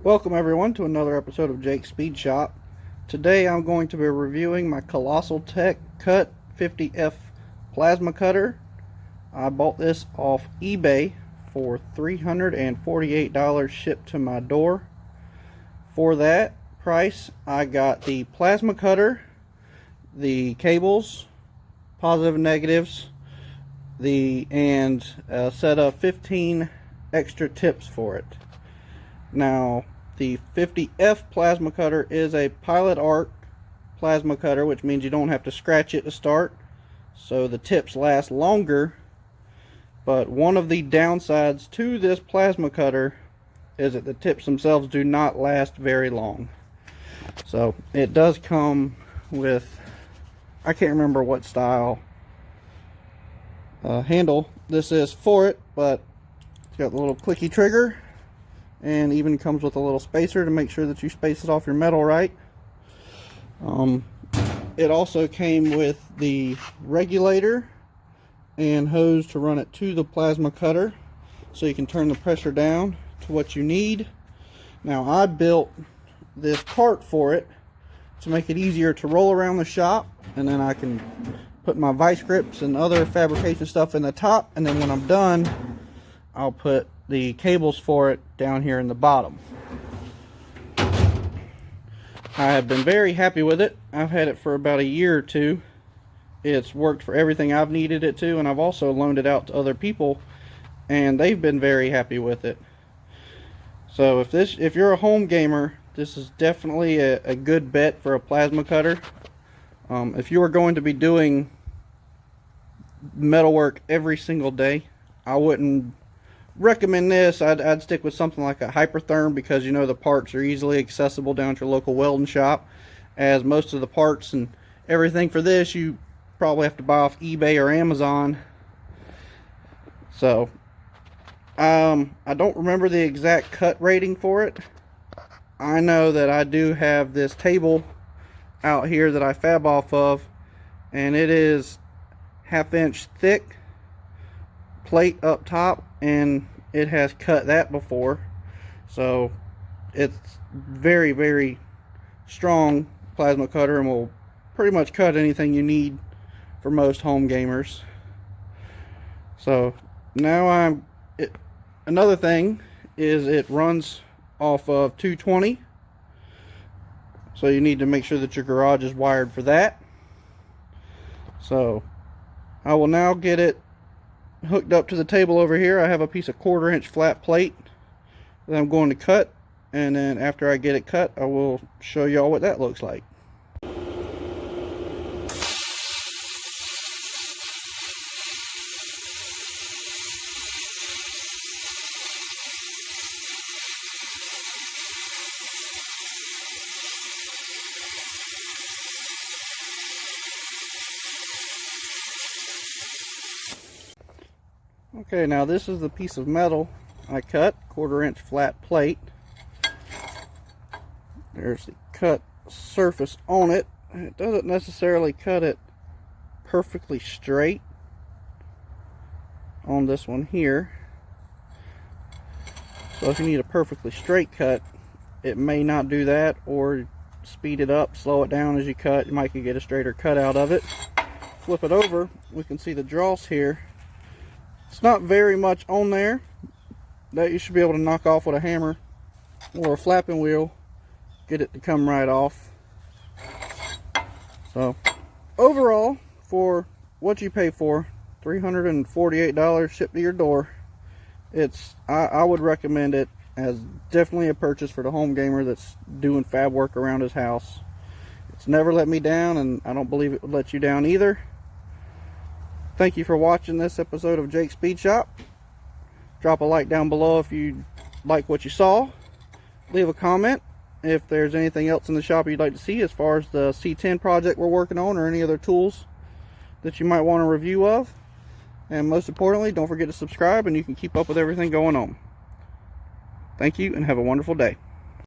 Welcome everyone to another episode of Jake's Speed Shop. Today I'm going to be reviewing my Colossal Tech Cut 50F plasma cutter. I bought this off eBay for $348 shipped to my door. For that price I got the plasma cutter, the cables, positive and negatives, and a set of 15 extra tips for it. Now, the 50F plasma cutter is a pilot arc plasma cutter, which means you don't have to scratch it to start, so the tips last longer. But one of the downsides to this plasma cutter is that the tips themselves do not last very long. So it does come with, I can't remember what style handle this is for it, but it's got the little clicky trigger, and even comes with a little spacer to make sure that you space it off your metal right. It also came with the regulator and hose to run it to the plasma cutter, so you can turn the pressure down to what you need. Now, I built this cart for it to make it easier to roll around the shop, and then I can put my vice grips and other fabrication stuff in the top, and then when I'm done I'll put the cables for it down here in the bottom. I have been very happy with it. I've had it for about a year or two. It's worked for everything I've needed it to, and I've also loaned it out to other people and they've been very happy with it. So if you're a home gamer, this is definitely a good bet for a plasma cutter. If you are going to be doing metalwork every single day, I wouldn't recommend this. I'd stick with something like a Hypertherm, because you know the parts are easily accessible down at your local welding shop, as most of the parts and everything for this you probably have to buy off eBay or Amazon. So I don't remember the exact cut rating for it. I know that I do have this table out here that I fab off of, and it is 1/2 inch thick plate up top, and it has cut that before, so it's very, very strong plasma cutter and will pretty much cut anything you need for most home gamers. So now another thing is it runs off of 220, so you need to make sure that your garage is wired for that. So I will now get it hooked up to the table over here. I have a piece of 1/4 inch flat plate that I'm going to cut, and then after I get it cut I will show y'all what that looks like. Okay, now this is the piece of metal I cut, 1/4 inch flat plate. There's the cut surface on it. It doesn't necessarily cut it perfectly straight on this one here. So if you need a perfectly straight cut, it may not do that, or speed it up, slow it down as you cut. You might get a straighter cut out of it. Flip it over, we can see the dross here. It's not very much on there. That you should be able to knock off with a hammer or a flapping wheel, get it to come right off. So overall, for what you pay for, $348 shipped to your door, I would recommend it as definitely a purchase for the home gamer that's doing fab work around his house. It's never let me down, and I don't believe it would let you down either. Thank you for watching this episode of Jake's Speed Shop. Drop a like down below if you like what you saw. Leave a comment if there's anything else in the shop you'd like to see as far as the C10 project we're working on, or any other tools that you might want a review of. And most importantly, don't forget to subscribe, and you can keep up with everything going on. Thank you, and have a wonderful day.